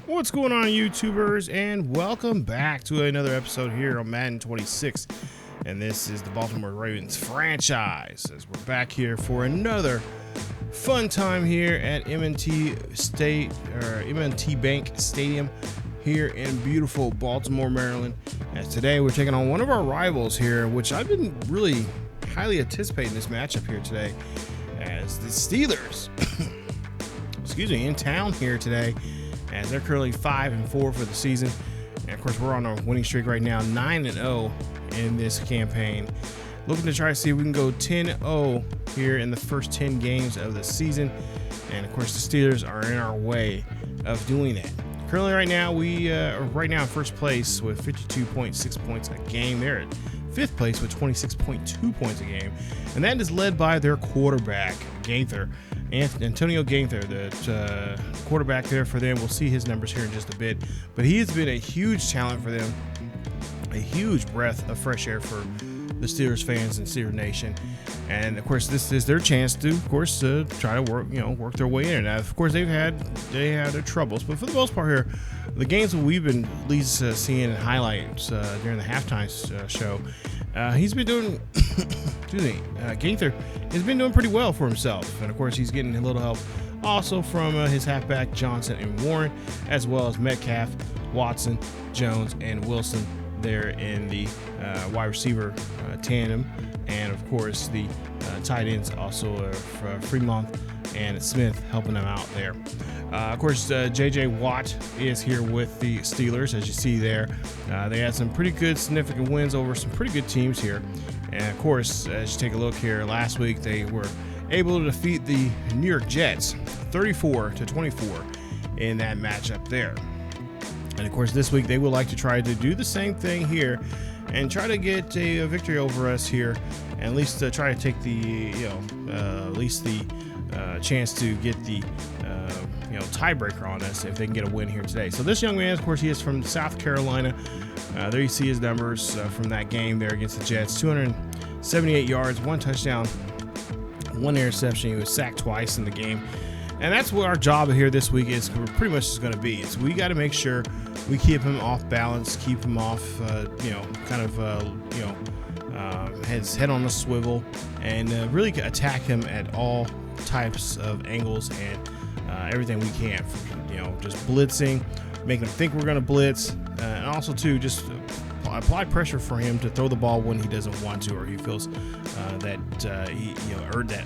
What's going on, YouTubers, and welcome back to another episode here on Madden 26. And this is the Baltimore Ravens franchise, as we're back here for another fun time here at M&T Bank Stadium here in beautiful Baltimore, Maryland. As today we're taking on one of our rivals here, which I've been really highly anticipating this matchup here today, as the Steelers in town here today, as they're currently 5-4 for the season. And of course, we're on a winning streak right now, 9-0 in this campaign. Looking to try to see if we can go 10-0 here in the first 10 games of the season. And of course, the Steelers are in our way of doing that. Currently, right now, we are in first place with 52.6 points a game. They're at fifth place with 26.2 points a game. And that is led by their quarterback, Gaither. Antoine Gaither, the quarterback there for them. We'll see his numbers here in just a bit. But he has been a huge talent for them, a huge breath of fresh air for the Steelers fans and Steelers Nation. And of course, this is their chance to, of course, try to work their way in. Now, of course, they had their troubles, but for the most part here, the games that we've been at least seeing in highlights during the halftime show, he's been doing. Gaither has been doing pretty well for himself, and of course, he's getting a little help also from his halfback Johnson and Warren, as well as Metcalf, Watson, Jones, and Wilson there in the wide receiver tandem, and of course the tight ends also Fremont and Smith helping them out there. Of course, J.J. Watt is here with the Steelers, as you see there. They had some pretty good, significant wins over some pretty good teams here. And of course, as you take a look here, last week they were able to defeat the New York Jets 34-24 in that matchup there. And of course, this week they would like to try to do the same thing here and try to get a victory over us here, and at least try to take the chance to get the tiebreaker on us if they can get a win here today. So this young man, of course, he is from South Carolina. There you see his numbers from that game there against the Jets: 278 yards, 1 touchdown, 1 interception. He was sacked twice in the game. And that's what our job here this week is pretty much is going to be. So we got to make sure we keep him off balance, keep him off, his head on a swivel, and really attack him at all types of angles and everything we can. Just blitzing, making him think we're going to blitz, and also too just apply pressure for him to throw the ball when he doesn't want to, or he feels that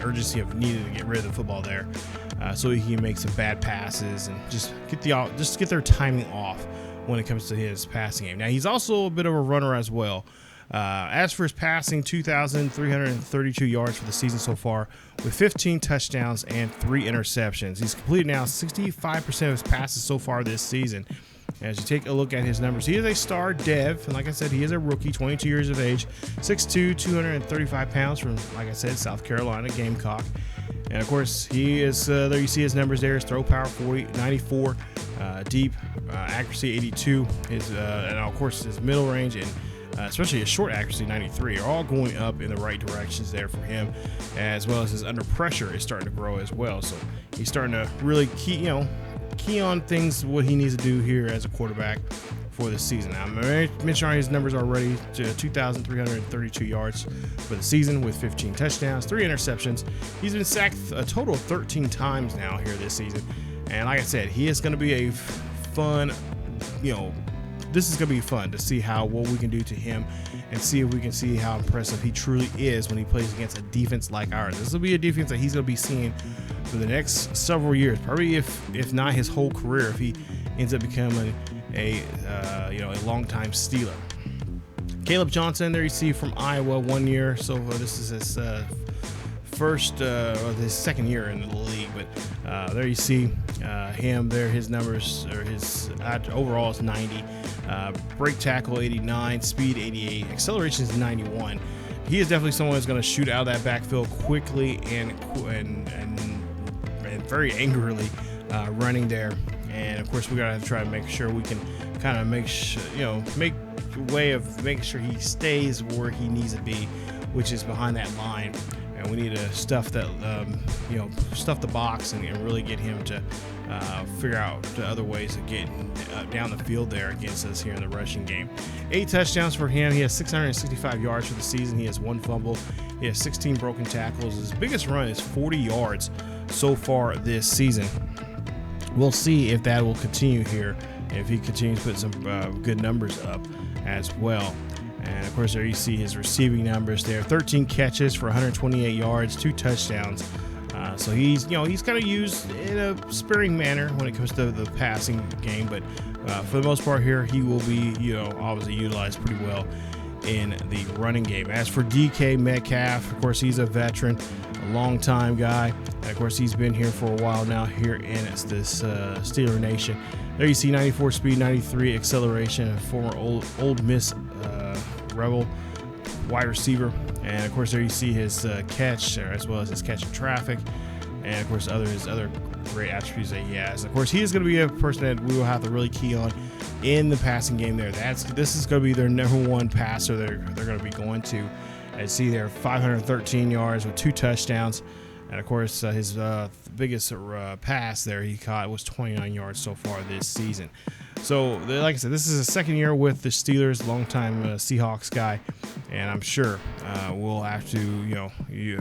urgency of needing to get rid of the football there, so he can make some bad passes and just get their timing off when it comes to his passing game. Now, he's also a bit of a runner as well. As for his passing, 2,332 yards for the season so far, with 15 touchdowns and 3 interceptions. He's completed now 65% of his passes so far this season. As you take a look at his numbers, he is a star dev, and like I said, he is a rookie, 22 years of age, 6'2", 235 pounds from, like I said, South Carolina Gamecock. And of course, he is there. You see his numbers there: his throw power 94, deep accuracy 82, and of course his middle range and especially his short accuracy 93 are all going up in the right directions there for him, as well as his under pressure is starting to grow as well. So he's starting to really key on things what he needs to do here as a quarterback for this season. Now, I'm mentioning his numbers already: to 2,332 yards for the season with 15 touchdowns, 3 interceptions. He's been sacked a total of 13 times now here this season. And like I said, he is going to be a fun, this is going to be fun to see what we can do to him and see if we can see how impressive he truly is when he plays against a defense like ours. This will be a defense that he's going to be seeing for the next several years, probably if not his whole career, if he ends up becoming a longtime Steeler. Caleb Johnson, there you see from Iowa, 1 year. So this is his his second year in the league, but there you see him there. His numbers, or his overall is 90, break tackle 89, speed 88, acceleration is 91. He is definitely someone who's going to shoot out of that backfield quickly and very angrily running there. And of course, we got to try to make sure we can kind of make a way of making sure he stays where he needs to be, which is behind that line. And we need to stuff the box and really get him to figure out the other ways of getting down the field there against us here in the rushing game. 8 touchdowns for him. He has 665 yards for the season. He has 1 fumble. He has 16 broken tackles. His biggest run is 40 yards so far this season. We'll see if that will continue here, if he continues to put some good numbers up as well. And of course, there you see his receiving numbers there: 13 catches for 128 yards, 2 touchdowns. So he's kind of used in a sparing manner when it comes to the passing game, but for the most part here, he will be obviously utilized pretty well in the running game. As for DK Metcalf, of course, he's a veteran, a long-time guy, and of course, he's been here for a while now here in this Steeler Nation. There you see 94 speed, 93 acceleration, a former Old Miss Rebel wide receiver. And of course, there you see his catch, as well as his catch in traffic, and of course his other great attributes that he has. Of course, he is going to be a person that we will have to really key on in the passing game there. This is going to be their #1 passer they're going to be going to. As see there, 513 yards with 2 touchdowns. And of course, his biggest pass there he caught was 29 yards so far this season. So, like I said, this is his second year with the Steelers, longtime Seahawks guy, and I'm sure we'll have to,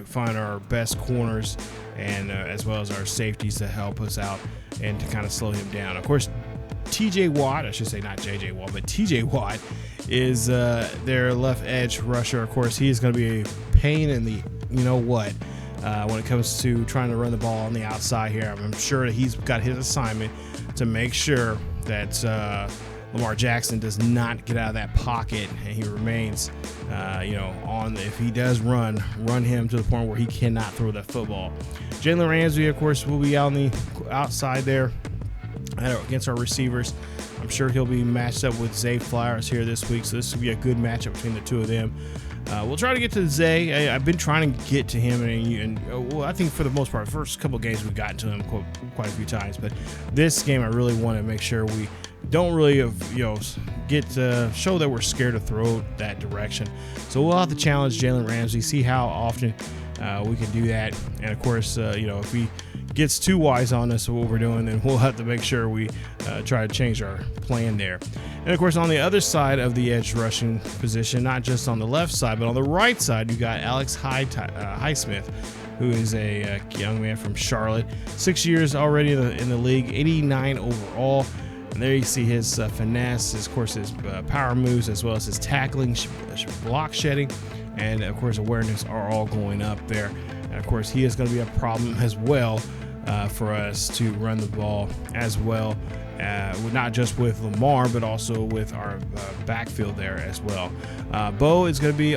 find our best corners and as well as our safeties to help us out and to kind of slow him down. Of course, TJ Watt, I should say not JJ Watt, but TJ Watt is their left edge rusher. Of course, he is going to be a pain in the when it comes to trying to run the ball on the outside here. I'm sure that he's got his assignment to make sure that Lamar Jackson does not get out of that pocket, and he remains, if he does run him to the point where he cannot throw that football. Jalen Ramsey, of course, will be on the outside there against our receivers. I'm sure he'll be matched up with Zay Flowers here this week, so this will be a good matchup between the two of them. We'll try to get to Zay. I've been trying to get to him, and I think for the most part, the first couple of games we've gotten to him quite a few times. But this game, I really want to make sure we don't really, show that we're scared to throw that direction. So we'll have to challenge Jalen Ramsey, see how often we can do that. And of course, if he gets too wise on us of what we're doing, then we'll have to make sure we try to change our plan there. And of course, on the other side of the edge rushing position, not just on the left side, but on the right side, you got Alex Highsmith, who is a young man from Charlotte, 6 years already in the league, 89 overall. And there you see his finesse, his power moves, as well as his tackling, block shedding, and of course awareness are all going up there. And of course, he is going to be a problem as well for us to run the ball as well, not just with Lamar, but also with our backfield there as well. Bo is going to be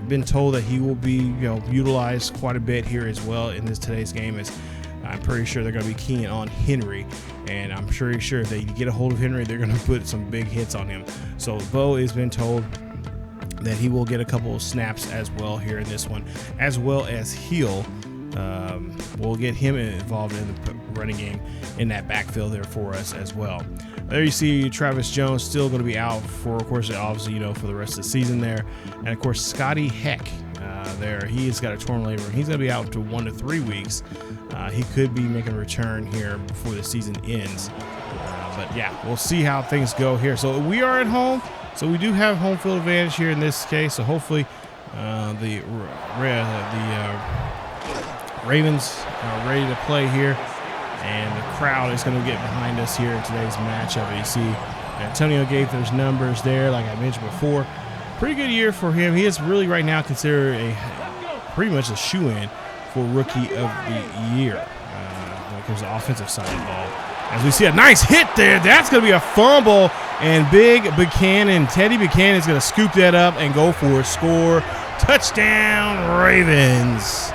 been told that he will be utilized quite a bit here as well in today's game, as I'm pretty sure they're going to be keying on Henry, and I'm pretty sure if they get a hold of Henry, they're going to put some big hits on him. So Bo has been told that he will get a couple of snaps as well here in this one, as well as Hill. We'll get him involved in the running game in that backfield there for us as well. There you see Travis Jones still going to be out for, of course, obviously, for the rest of the season there. And of course, Scotty Heck there, he's got a torn labrum. He's going to be out to 1 to 3 weeks. He could be making a return here before the season ends. But yeah, we'll see how things go here. So we are at home, so we do have home field advantage here in this case. So hopefully the Ravens are ready to play here, and the crowd is going to get behind us here in today's matchup. You see Antoine Gaither's numbers there, like I mentioned before. Pretty good year for him. He is really right now considered pretty much a shoe-in for Rookie of the Year when it comes to the offensive side of the ball. As we see a nice hit there, that's going to be a fumble, and Teddy Buchanan is going to scoop that up and go for a score. Touchdown, Ravens.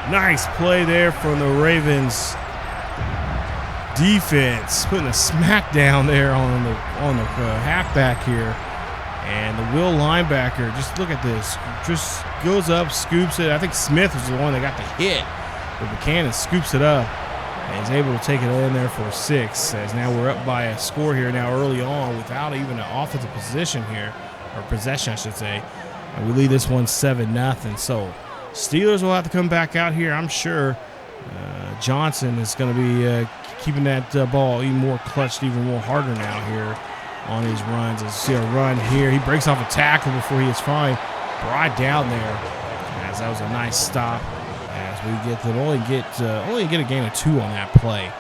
Nice play there from the Ravens defense, putting a smack down there on the halfback here. And the Will linebacker, just look at this, just goes up, scoops it. I think Smith was the one that got the hit, but Buchanan scoops it up and is able to take it in there for 6. As now we're up by a score here now early on without even an offensive possession here, or possession I should say. And we lead this one 7-0. So Steelers will have to come back out here. I'm sure Johnson is going to be keeping that ball even more clutched, even more harder now here on his runs. As you see a run here, he breaks off a tackle before he is finally brought down there. As that was a nice stop. As we get to only get a gain of 2 on that play.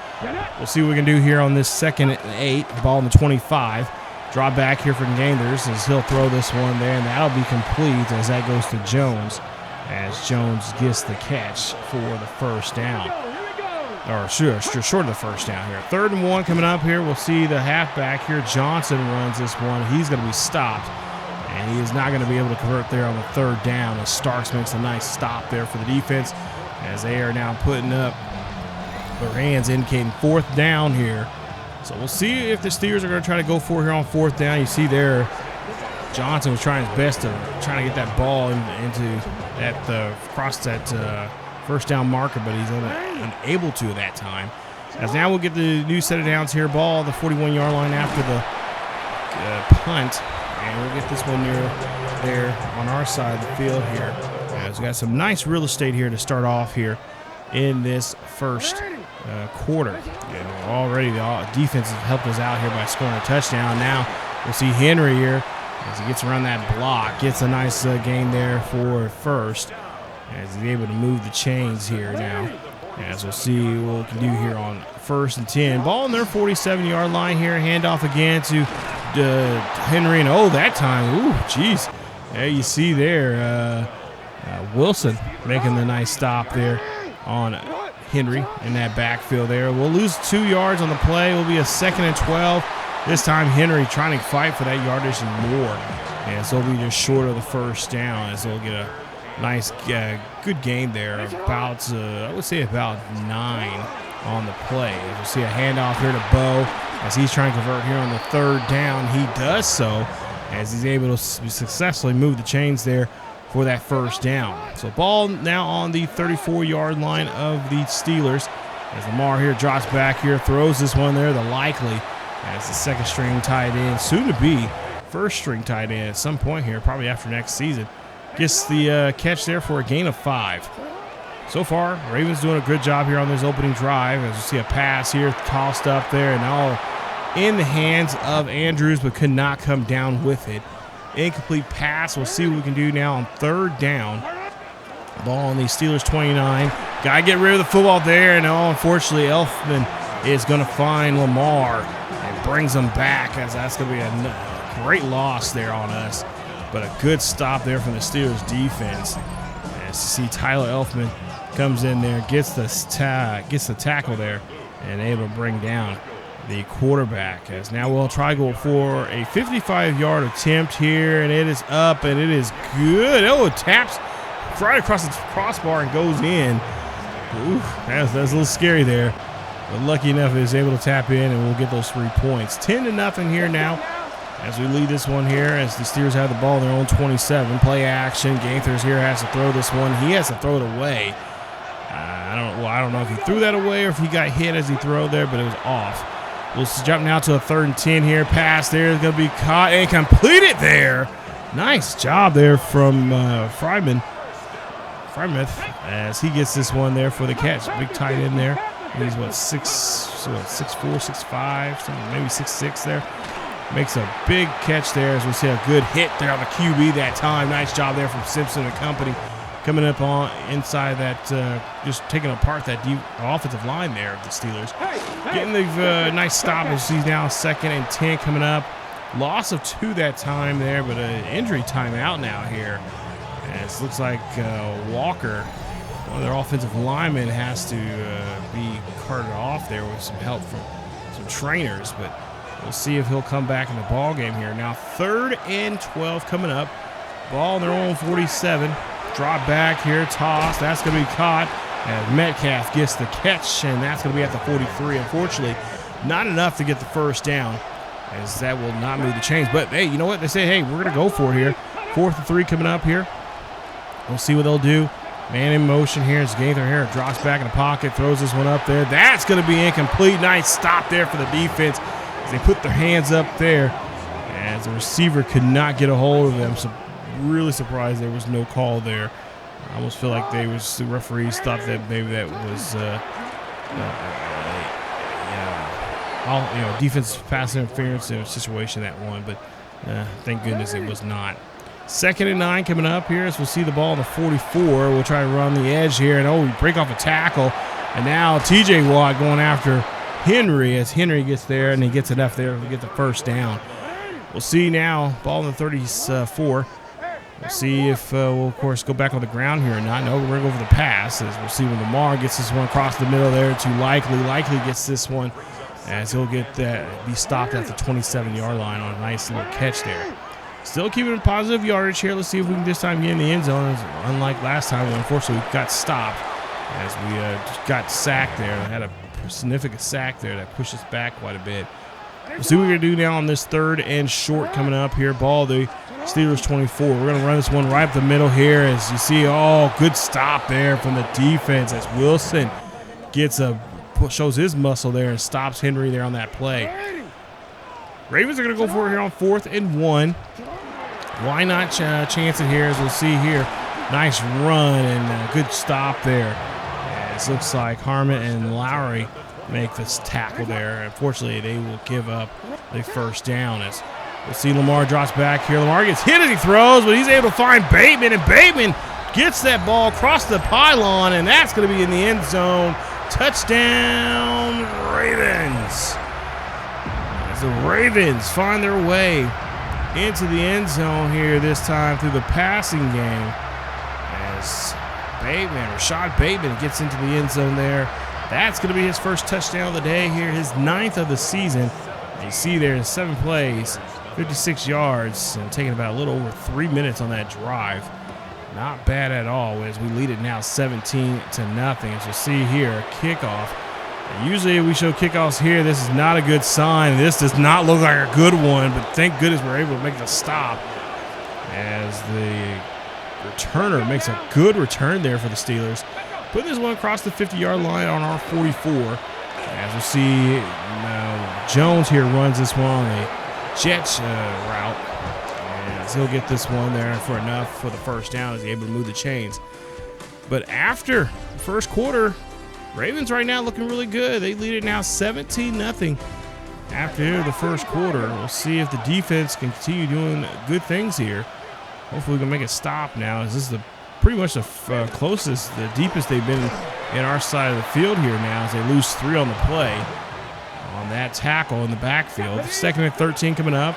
We'll see what we can do here on this 2nd and 8. Ball in the 25. Draw back here for Gaithers as he'll throw this one there, and that'll be complete as that goes to Jones. As Jones gets the catch for the first down. Or short of the first down here. 3rd and 1 coming up here. We'll see the halfback here. Johnson runs this one. He's going to be stopped. And he is not going to be able to convert there on the 3rd down as Starks makes a nice stop there for the defense as they are now putting up their hands indicating 4th down here. So we'll see if the Steelers are going to try to go for here on 4th down. You see there Johnson was trying his best to try to get that ball into that across that first down marker, but he's unable to at that time. As now we'll get the new set of downs here. Ball the 41-yard line after the punt. And we'll get this one near there on our side of the field here. As we got some nice real estate here to start off here in this first quarter. And already the defense has helped us out here by scoring a touchdown. Now we'll see Henry here as he gets around that block. Gets a nice gain there for first as he's able to move the chains here now. As we'll see what we can do here on 1st and 10. Ball in their 47-yard line here. Handoff again to Henry. And that time, geez. There you see there Wilson making the nice stop there on Henry in that backfield there. We'll lose 2 yards on the play. It will be a 2nd and 12. This time Henry trying to fight for that yardage and more. And so it'll be just short of the first down as they'll get a nice, good gain there. About, I would say about 9 on the play. As you'll see a handoff here to Bo as he's trying to convert here on the 3rd down. He does so as he's able to successfully move the chains there for that first down. So ball now on the 34-yard line of the Steelers. As Lamar here drops back here, throws this one there, the likely as the 2nd string tight end, soon to be 1st string tight end at some point here, probably after next season. Gets the catch there for a gain of 5. So far, Ravens doing a good job here on this opening drive. As you see a pass here tossed up there and all in the hands of Andrews, but could not come down with it. Incomplete pass. We'll see what we can do now on 3rd down. Ball on the Steelers 29. Got to get rid of the football there. And unfortunately, Elfman is going to find Lamar and brings him back as that's going to be a great loss there on us. But a good stop there from the Steelers defense. As you see Tyler Elfman comes in there, gets the tackle there, and able to bring down the quarterback. As now we'll try to go for a 55-yard attempt here, and it is up, and it is good. It taps right across the crossbar and goes in. Ooh, that's a little scary there. But lucky enough, he was able to tap in, and we'll get those 3 points. 10-0 here now. As we lead this one here, as the Steelers have the ball in their own 27. Play action. Gaithers here has to throw this one. He has to throw it away. I don't know if he threw that away or if he got hit as he threw there, but it was off. We'll jump now to a 3rd and 10 here. Pass there is going to be caught and completed there. Nice job there from Frymouth as he gets this one there for the catch. Big tight end there. He's 6'4", 6'5", something, maybe 6'6" there. Makes a big catch there as we see a good hit there on the QB that time. Nice job there from Simpson and company coming up on inside that, just taking apart that deep offensive line there of the Steelers. Getting the nice stop as he's now 2nd and 10 coming up. Loss of 2 that time there, but an injury timeout now here. As it looks like Walker, one of their offensive linemen, has to be carted off there with some help from some trainers, but we'll see if he'll come back in the ball game here. Now 3rd and 12 coming up. Ball in their own 47. Drop back here, toss. That's going to be caught. And Metcalf gets the catch, and that's going to be at the 43. Unfortunately, not enough to get the first down, as that will not move the chains. But, hey, you know what? They say, hey, we're going to go for it here. 4th and 3 coming up here. We'll see what they'll do. Man in motion here as Gaither here drops back in the pocket, throws this one up there. That's going to be incomplete. Nice stop there for the defense as they put their hands up there. As the receiver could not get a hold of them. So really surprised there was no call there. I almost feel like the referees thought that maybe that was defensive pass interference in a situation that won, but thank goodness it was not. 2nd and 9 coming up here as we'll see the ball on the 44. We'll try to run the edge here, and we break off a tackle, and now T.J. Watt going after Henry as Henry gets there, and he gets enough there to get the first down. We'll see now, ball on the 34. We'll see if we'll, of course, go back on the ground here or not. No, we're going to go for the pass as we'll see when Lamar gets this one across the middle there to Likely. Likely gets this one as he'll get that, be stopped at the 27-yard line on a nice little catch there. Still keeping a positive yardage here. Let's see if we can this time get in the end zone. Unlike last time, unfortunately, we got stopped as we just got sacked there. Had a significant sack there that pushed us back quite a bit. We'll see what we're going to do now on this 3rd and short coming up here. Ball the Steelers 24. We're going to run this one right up the middle here as you see. Oh, good stop there from the defense as Wilson gets shows his muscle there and stops Henry there on that play. Ravens are going to go for it here on 4th and 1. Why not chance it here as we'll see here. Nice run and a good stop there. It looks like Harmon and Lowry make this tackle there. Unfortunately, they will give up the first down as we'll see Lamar drops back here. Lamar gets hit as he throws, but he's able to find Bateman, and Bateman gets that ball across the pylon, and that's going to be in the end zone. Touchdown, Ravens. As the Ravens find their way into the end zone here this time through the passing game. As Rashad Bateman gets into the end zone there. That's going to be his first touchdown of the day here, his 9th of the season. You see there in 7 plays, 56 yards, and taking about a little over 3 minutes on that drive. Not bad at all as we lead it now 17-0. As you'll see here, a kickoff. And usually we show kickoffs here. This is not a good sign. This does not look like a good one, but thank goodness we're able to make the stop as the returner makes a good return there for the Steelers. Putting this one across the 50-yard line on our 44. As we'll see, Jones here runs this one on the Jets route. And he'll get this one there for enough for the first down as he's able to move the chains. But after the first quarter, Ravens right now looking really good. They lead it now 17-0 after the first quarter. We'll see if the defense can continue doing good things here. Hopefully we can make a stop now, as this is pretty much the closest, the deepest they've been in our side of the field here now, as they lose 3 on the play on that tackle in the backfield. 2nd and 13 coming up.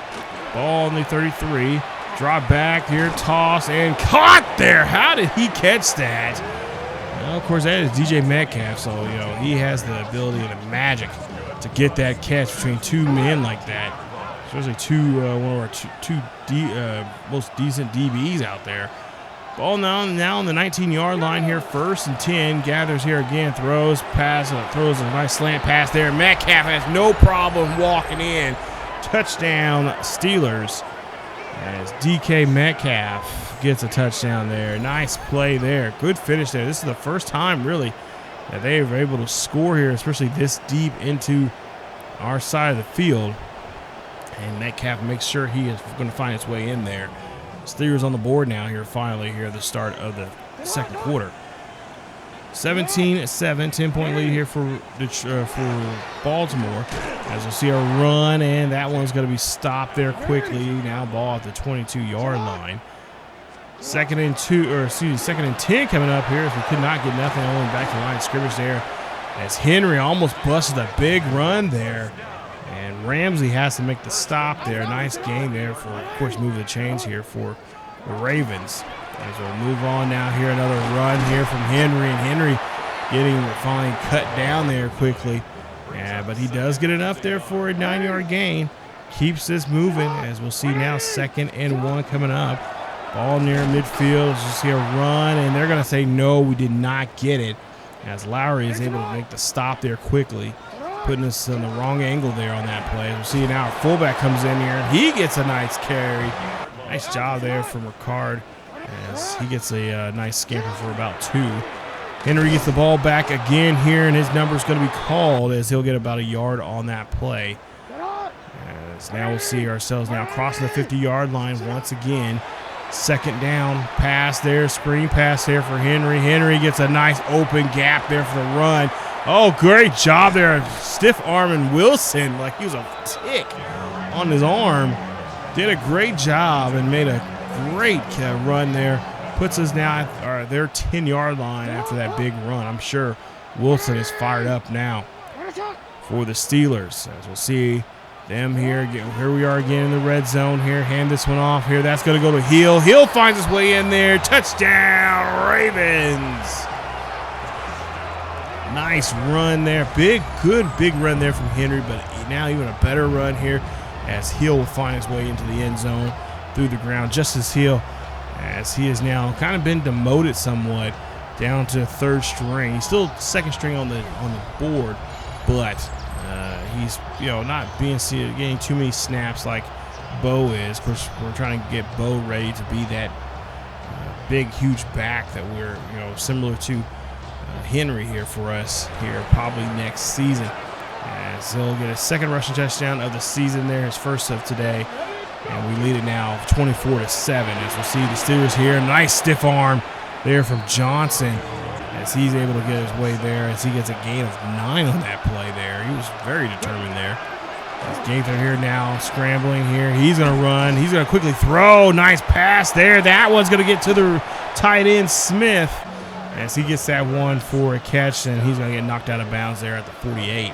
Ball on the 33. Drop back here, toss, and caught there. How did he catch that? Well, of course, that is DJ Metcalf, so he has the ability and the magic to get that catch between 2 men like that. Especially one of our two most decent DBs out there. Ball now on the 19-yard line here, 1st and 10. Gathers here again, throws a nice slant pass there. Metcalf has no problem walking in. Touchdown Steelers as DK Metcalf gets a touchdown there. Nice play there. Good finish there. This is the first time really that they were able to score here, especially this deep into our side of the field. And Metcalf makes sure he is going to find his way in there. Steelers on the board now here finally here at the start of the second quarter. 17-7, 10-point lead here for Baltimore. As we'll see a run, and that one's going to be stopped there quickly. Now ball at the 22-yard line. 2nd and 10 coming up here as we could not get nothing. Only back to the line of scrimmage there as Henry almost busted a big run there. And Ramsey has to make the stop there. Nice game there for, of course, move the chains here for the Ravens. As we'll move on now here, another run here from Henry. And Henry getting finally cut down there quickly. Yeah, but he does get enough there for a 9-yard gain. Keeps this moving as we'll see now 2nd and 1 coming up. Ball near midfield. As you see a run, and they're going to say, no, we did not get it. As Lowry is able to make the stop there quickly, putting us in the wrong angle there on that play. We'll see now our fullback comes in here, and he gets a nice carry. Nice job there from Ricard as he gets a nice scamper for about 2. Henry gets the ball back again here, and his number is going to be called as he'll get about a yard on that play. As now we'll see ourselves now crossing the 50-yard line once again. 2nd down, pass there, screen pass there for Henry. Henry gets a nice open gap there for the run. Oh, great job there. Stiff arming Wilson like he was a tick on his arm. Did a great job and made a great run there. Puts us now at their 10-yard line after that big run. I'm sure Wilson is fired up now for the Steelers. As we'll see them here. Here we are again in the red zone here. Hand this one off here. That's going to go to Hill. Hill finds his way in there. Touchdown, Ravens. Nice run there. Good big run there from Henry, but now even a better run here as Hill will find his way into the end zone through the ground. Justice Hill, as he has now kind of been demoted somewhat down to third string. He's still second string on the board, but he's not getting too many snaps like Bo is. Of course, we're trying to get Bo ready to be that big, huge back that we're similar to Henry here for us here probably next season. As he'll get a second rushing touchdown of the season there, his first of today. And we lead it now 24-7 as we'll see the Steelers here. Nice stiff arm there from Johnson as he's able to get his way there as he gets a gain of 9 on that play there. He was very determined there. As Gaither here now scrambling here. He's going to run. He's going to quickly throw. Nice pass there. That one's going to get to the tight end Smith as he gets that one for a catch, and he's going to get knocked out of bounds there at the 48.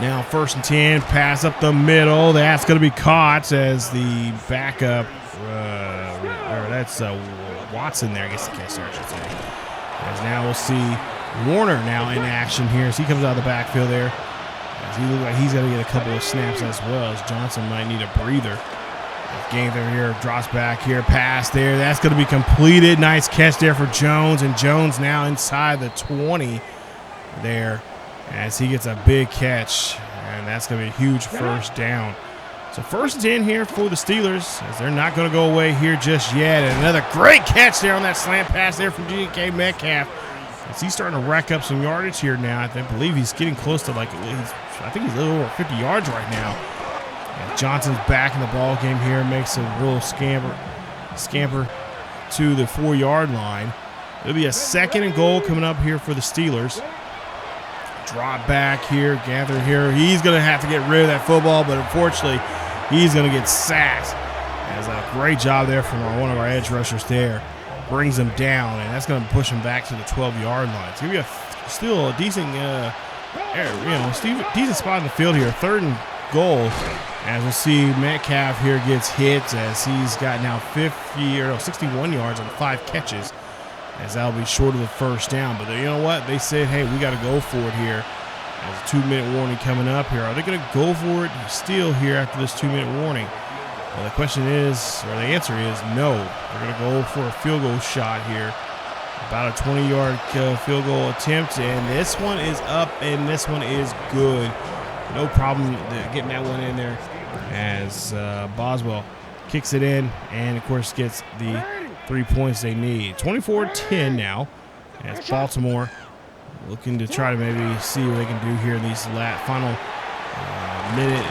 Now 1st and 10, pass up the middle. That's going to be caught as the backup, that's Watson there gets the catch there, I should say. As now we'll see Warner now in action here as he comes out of the backfield there. As he looks like he's going to get a couple of snaps as well as Johnson might need a breather. Gaither here drops back here, pass there. That's going to be completed. Nice catch there for Jones, and Jones now inside the 20 there as he gets a big catch, and that's going to be a huge first down. So 1st and 10 here for the Steelers as they're not going to go away here just yet. And another great catch there on that slant pass there from DK Metcalf as he's starting to rack up some yardage here now. I believe he's getting close to I think he's a little over 50 yards right now. And Johnson's back in the ball game here, makes a little scamper to the 4-yard line. It'll be a 2nd and goal coming up here for the Steelers. Drop back here, Gaither here. He's going to have to get rid of that football, but unfortunately, he's going to get sacked. As a great job there from one of our edge rushers there. Brings him down, and that's going to push him back to the 12-yard line. It's going to be still a decent, decent spot in the field here. 3rd and goal. As we'll see, Metcalf here gets hit as he's got now 61 yards on 5 catches. As that'll be short of the first down. But you know what? They said, hey, we got to go for it here. There's a 2-minute warning coming up here. Are they going to go for it still here after this 2-minute warning? Well, the question is, or the answer is no. They're going to go for a field goal shot here. About a 20-yard field goal attempt. And this one is up, and this one is good. No problem getting that one in there as Boswell kicks it in and, of course, gets the 3 points they need. 24-10 now as Baltimore looking to try to maybe see what they can do here in these final minute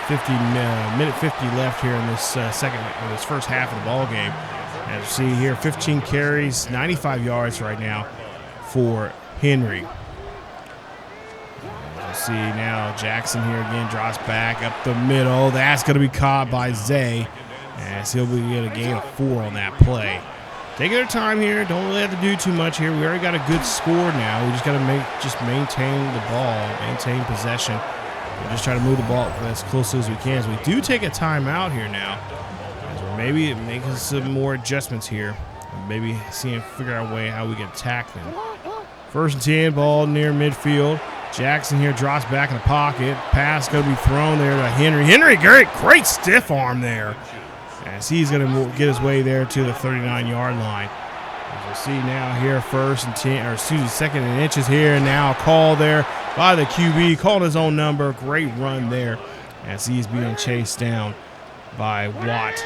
50 left here in this this first half of the ball game. As you see here, 15 carries, 95 yards right now for Henry. See now Jackson here again drops back up the middle. That's going to be caught by Zay as he'll be getting a gain of 4 on that play. Taking their time here. Don't really have to do too much here. We already got a good score now. We just got to maintain the ball, maintain possession. We'll just try to move the ball as close as we can. As we do take a timeout here now, as we're maybe making some more adjustments here, and maybe figure out a way how we can attack them. 1st and 10, ball near midfield. Jackson here drops back in the pocket. Pass going to be thrown there to Henry. Henry, great stiff arm there. As he's going to get his way there to the 39-yard line. As we'll see now here, 1st and 10, or 2nd and inches here. Now a call there by the QB. Called his own number. Great run there as he's being chased down by Watt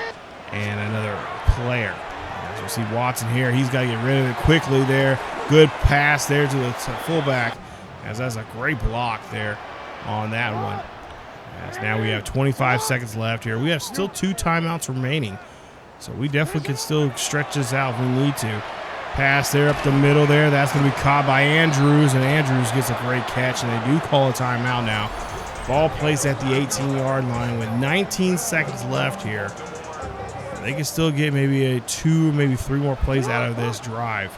and another player. As we'll see Watson here. He's got to get rid of it quickly there. Good pass there to the fullback. As that's a great block there on that one. As now we have 25 seconds left here. We have still 2 timeouts remaining. So we definitely can still stretch this out if we need to. Pass there up the middle there. That's going to be caught by Andrews, and Andrews gets a great catch, and they do call a timeout now. Ball placed at the 18-yard line with 19 seconds left here. They can still get maybe maybe 3 more plays out of this drive.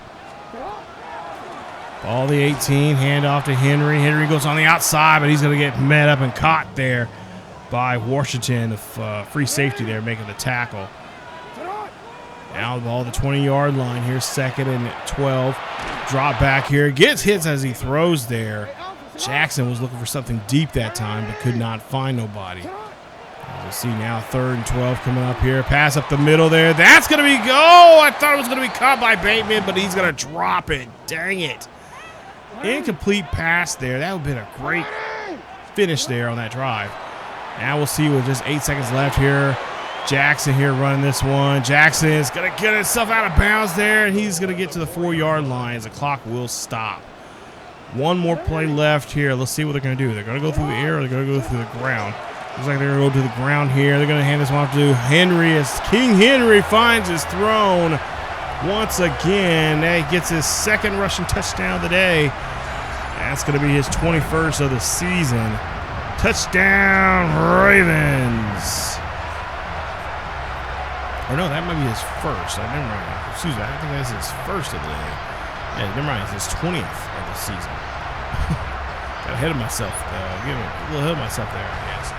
Ball the 18, hand off to Henry. Henry goes on the outside, but he's going to get met up and caught there by Washington, the free safety there, making the tackle. Now the ball the 20-yard line here, 2nd and 12. Drop back here, gets hits as he throws there. Jackson was looking for something deep that time, but could not find nobody. We'll see now 3rd and 12 coming up here. Pass up the middle there. That's going to be I thought it was going to be caught by Bateman, but he's going to drop it. Dang it. Incomplete pass there. That would have been a great finish there on that drive. Now we'll see with just 8 seconds left here. Jackson here running this one. Jackson is going to get himself out of bounds there, and he's going to get to the 4-yard line as the clock will stop. One more play left here. Let's see what they're going to do. They're going to go through the air, or they're going to go through the ground. Looks like they're going to go to the ground here. They're going to hand this one off to Henry as King Henry finds his throne once again. He gets his 2nd rushing touchdown of the day. That's going to be his 21st of the season. Touchdown, Ravens. Or no, that might be his first. Never mind. Excuse me. I think that's his first of the day. Yeah, never mind. It's his 20th of the season. Got ahead of myself. Getting a little ahead of myself there, I guess.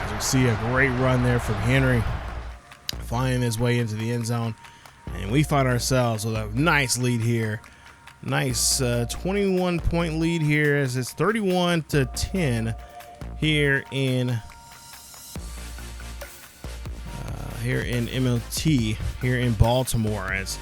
As we see a great run there from Henry, flying his way into the end zone. And we find ourselves with a nice lead here. Nice 21-point lead here as it's 31-10 here in MLT here in Baltimore. As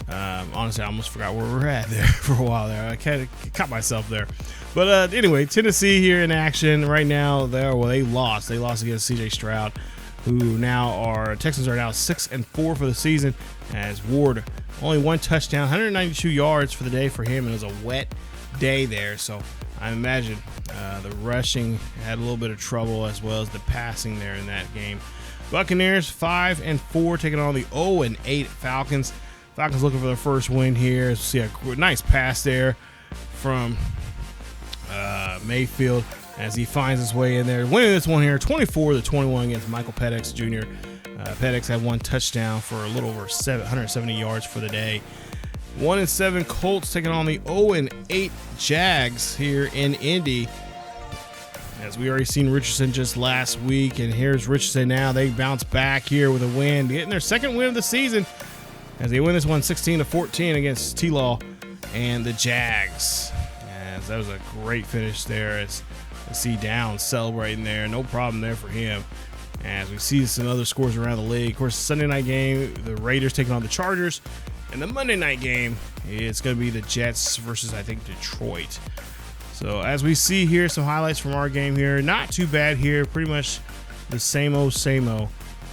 honestly, I almost forgot where we're at there for a while there. I kind of caught myself there. But anyway, Tennessee here in action right now. They lost. They lost against C.J. Stroud, who Texans are now 6-4 for the season, as Ward only 1 touchdown, 192 yards for the day for him. It was a wet day there, so I imagine the rushing had a little bit of trouble as well as the passing there in that game. Buccaneers 5-4 taking on the 0-8 Falcons. Falcons looking for their first win here. See a nice pass there from Mayfield as he finds his way in there, winning this one here 24-21 against Michael Penix Jr. Penix had 1 touchdown for a little over 170 yards for the day. 1-7 Colts taking on the 0-8 Jags here in Indy. As we already seen Richardson just last week, and here's Richardson now. They bounce back here with a win, getting their 2nd win of the season as they win this one 16-14 against T-Law and the Jags. As that was a great finish there. As you see Downs celebrating there, no problem there for him. As we see some other scores around the league. Of course, Sunday night game, the Raiders taking on the Chargers. And the Monday night game, it's going to be the Jets versus, I think, Detroit. So as we see here, some highlights from our game here. Not too bad here. Pretty much the same old,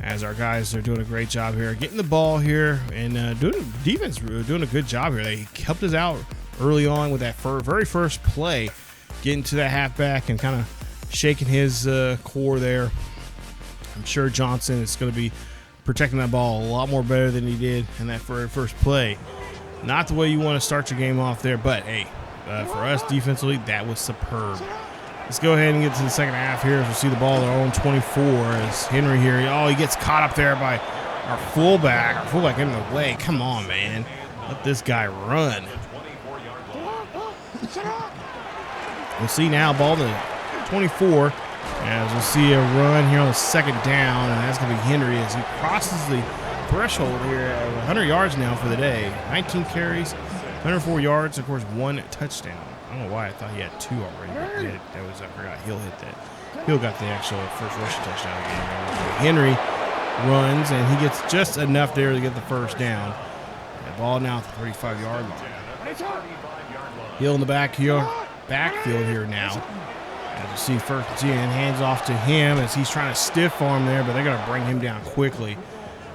as our guys are doing a great job here. Getting the ball here and defense doing a good job here. They helped us out early on with that very first play. Getting to that halfback and kind of shaking his core there. I'm sure Johnson is going to be protecting that ball a lot more better than he did in that first play. Not the way you want to start your game off there, but hey, for us defensively, that was superb. Let's go ahead and get to the second half here as we see the ball at our own 24 as Henry here. He gets caught up there by our fullback. Our fullback in the way. Come on, man. Let this guy run. We'll see now, ball to 24. As we'll see a run here on the 2nd down, and that's going to be Henry as he crosses the threshold here at 100 yards now for the day. 19 carries, 104 yards, of course, 1 touchdown. I don't know why I thought he had 2 already, but I forgot Hill hit that. Hill got the actual first rushing touchdown of the game. Henry runs, and he gets just enough there to get the first down. The ball now at the 35-yard line. Hill in the backfield here now. As you see, first and 10, hands off to him as he's trying to stiff arm there, but they're going to bring him down quickly.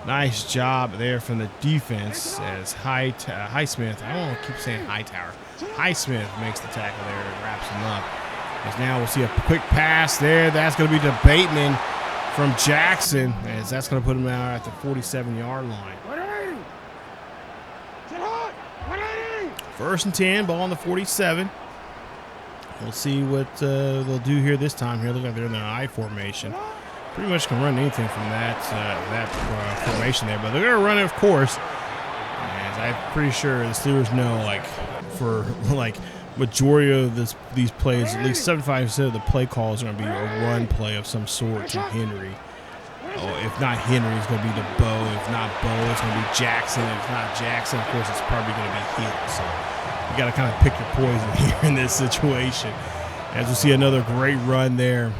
Nice job there from the defense as Highsmith, I don't want to keep saying Hightower. Highsmith makes the tackle there and wraps him up. As now we'll see a quick pass there. That's going to be to Bateman from Jackson, as that's going to put him out at the 47-yard line. 1st and 10, ball on the 47. We'll see what they'll do here this time. Here, look like they're in the I formation. Pretty much can run anything from that formation there, but they're going to run it, of course. And I'm pretty sure the Steelers know, like, for like majority of these plays, at least 75% of the play calls are going to be a run play of some sort to Henry. Oh, if not Henry, it's going to be to Bo. If not Bo, it's going to be Jackson. If not Jackson, of course, it's probably going to be Hill. So you got to kind of pick your poison here in this situation. As we see another great run there,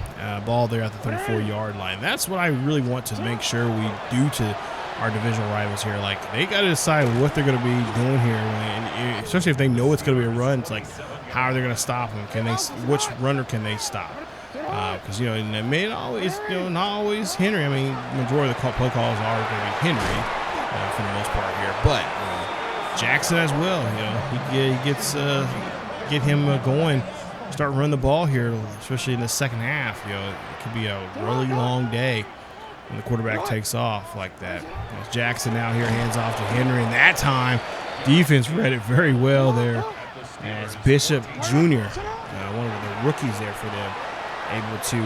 ball there at the 34-yard line. That's what I really want to make sure we do to our divisional rivals here. Like, they got to decide what they're going to be doing here, and especially if they know it's going to be a run. It's like, how are they going to stop them? Which runner can they stop? Because and it may not always, not always Henry. I mean, majority of the play calls are going to be Henry for the most part here, but Jackson as well. He gets get him going. Start running the ball here, especially in the second half. It could be a really long day when the quarterback takes off like that. As Jackson now here hands off to Henry, and that time defense read it very well there. As Bishop Jr., one of the rookies there for them, able to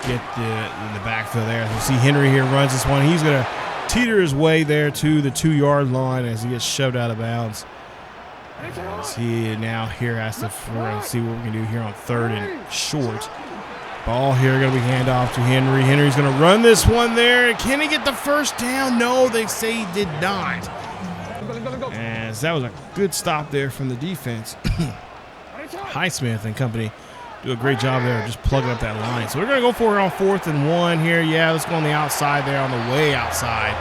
get in the backfield there. You see Henry here runs this one. He's going to teeter his way there to the 2-yard line as he gets shoved out of bounds. As he now here has to see what we can do here on 3rd and short. Ball here going to be handoff to Henry. Henry's going to run this one there. Can he get the first down? No, they say he did not. As that was a good stop there from the defense. Highsmith and company do a great job there of just plugging up that line. So we're going to go for it on 4th and 1 here. Yeah, let's go on the outside there, on the way outside.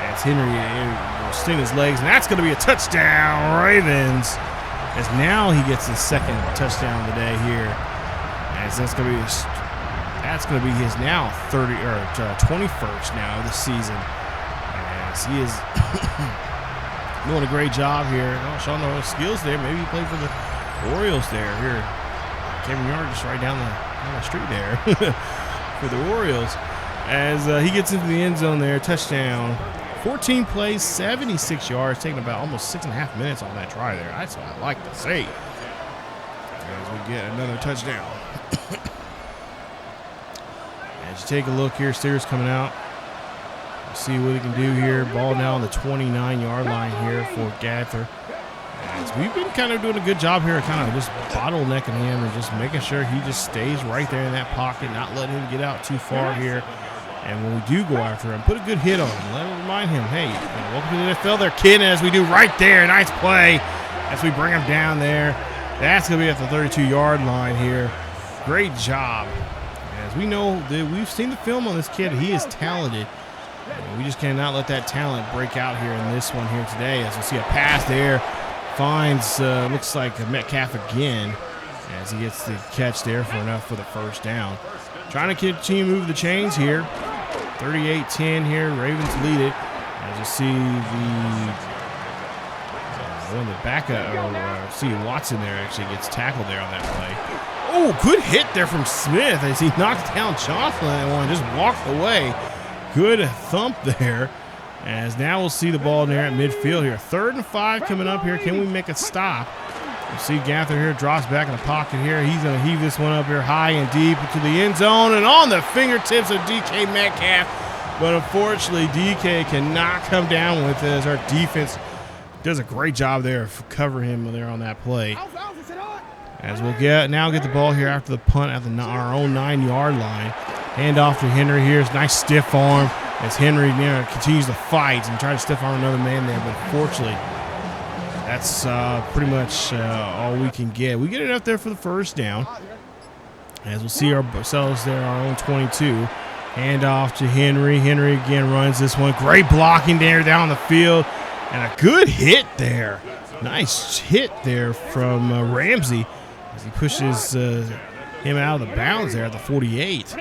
As Henry will sting his legs, and that's going to be a touchdown, Ravens. As now he gets his 2nd touchdown of the day here. As that's going to be his now 21st now of the season. As he is doing a great job here. Showing the skills there. Maybe he played for the Orioles there here. Kevin Yard just right down the street there for the Orioles. As he gets into the end zone there, touchdown. 14 plays, 76 yards, taking about almost 6.5 minutes on that try there. That's what I like to see. As we get another touchdown. As you take a look here, Steelers coming out. See what he can do here. Ball now on the 29-yard line here for Gaither. As we've been kind of doing a good job here, kind of just bottlenecking him and just making sure he just stays right there in that pocket, not letting him get out too far here. And when we do go after him, put a good hit on him. Let him remind him, hey, welcome to the NFL there, kid, as we do right there. Nice play as we bring him down there. That's going to be at the 32-yard line here. Great job. As we know, we've seen the film on this kid. He is talented. We just cannot let that talent break out here in this one here today. As we see a pass there. Finds, looks like a Metcalf again as he gets the catch there for enough for the first down. Trying to continue to move the chains here. 38-10 here. Ravens lead it. As you see one of the backup, see Watson there actually gets tackled there on that play. Oh, good hit there from Smith as he knocks down Johnson and one just walked away. Good thump there. As now we'll see the ball there at midfield here. 3rd and 5 coming up here. Can we make a stop? You see Gaither here drops back in the pocket here. He's going to heave this one up here high and deep into the end zone and on the fingertips of DK Metcalf. But unfortunately, DK cannot come down with it as our defense does a great job there of covering him there on that play. As we'll now get the ball here after the punt at our own 9-yard line. Hand off to Henry here. It's nice stiff arm. As Henry continues to fight and try to stiff arm another man there, but fortunately, that's pretty much all we can get. We get it up there for the first down. As we'll see ourselves there, our own 22. Hand off to Henry. Henry again runs this one. Great blocking there down the field. And a good hit there. Nice hit there from Ramsey as he pushes him out of the bounds there at the 48.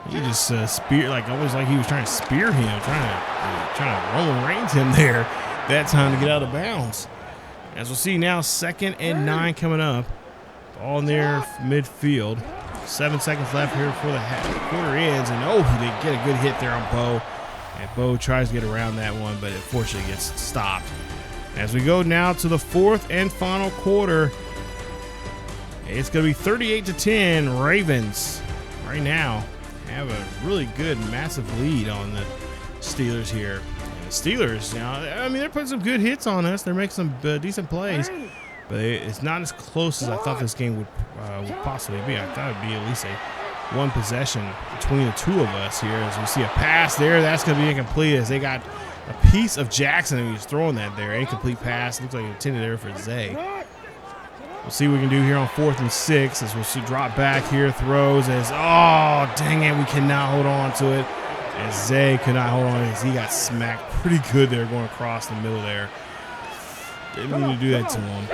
He just speared, almost like he was trying to spear him, trying to Roman Reigns him there that time to get out of bounds. As we'll see now, 2nd and 9 coming up. Ball near midfield. 7 seconds left here before the quarter ends, and oh, they get a good hit there on Bo. And Bo tries to get around that one, but unfortunately gets stopped. As we go now to the fourth and final quarter, it's going to be 38-10. Ravens right now have a really good, massive lead on the Steelers here. And the Steelers, I mean, they're putting some good hits on us. They're making some decent plays, but it's not as close as I thought this game would possibly be. I thought it would be at least a one possession between the two of us here. As we see a pass there, that's going to be incomplete as they got a piece of Jackson and he's throwing that there. Incomplete pass. Looks like intended there for Zay. We'll see what we can do here on 4th and 6 as we'll see drop back here, throws as, oh, dang it, we cannot hold on to it. As Zay could not hold on as he got smacked pretty good there going across the middle there. Didn't mean to do that to him.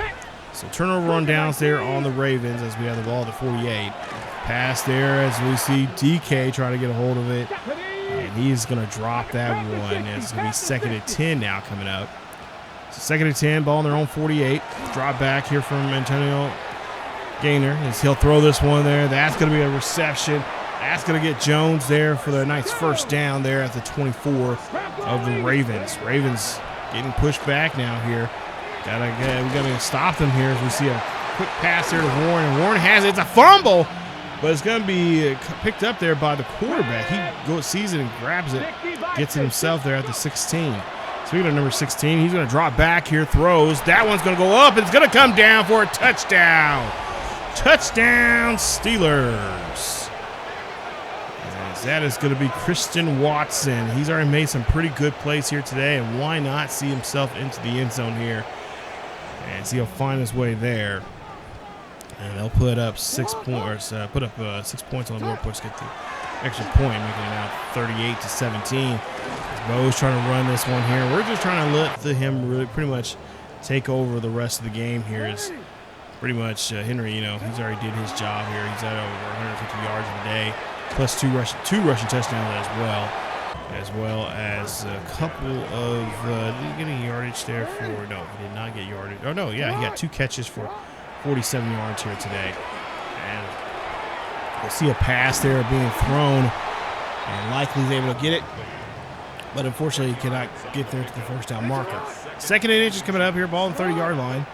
So turnover on downs there on the Ravens as we have the ball at the 48. Pass there as we see DK trying to get a hold of it. And he's going to drop that one. It's going to be 2nd and 10 now coming up. So 2nd and 10, ball on their own 48. Drop back here from Antoine Gaither as he'll throw this one there. That's going to be a reception. That's going to get Jones there for the nice first down there at the 24 of the Ravens. Ravens getting pushed back now here. We got to stop them here as we see a quick pass there to Warren. And Warren has it. It's a fumble. But it's going to be picked up there by the quarterback. He sees it and grabs it, gets it himself there at the 16. Speaking of number 16, he's going to drop back here, throws. That one's going to go up. It's going to come down for a touchdown. Touchdown, Steelers. As that is going to be Christian Watson. He's already made some pretty good plays here today, and why not see himself into the end zone here? And see he'll find his way there. And they'll put up 6 points. Put up 6 points on the board. Push get the extra point, making it now 38-17. Bo's trying to run this one here. We're just trying to let him really pretty much take over the rest of the game here. Is pretty much Henry. He's already did his job here. He's at over 150 yards a day, plus two rushing touchdowns as well as a couple of. Did he get any yardage there for? No, he did not get yardage. Oh no, yeah, he got 2 catches for 47 yards here today. And we'll see a pass there being thrown, and likely he's able to get it, but unfortunately he cannot get there to the first down marker. 2nd and inches coming up here, ball on the 30-yard line.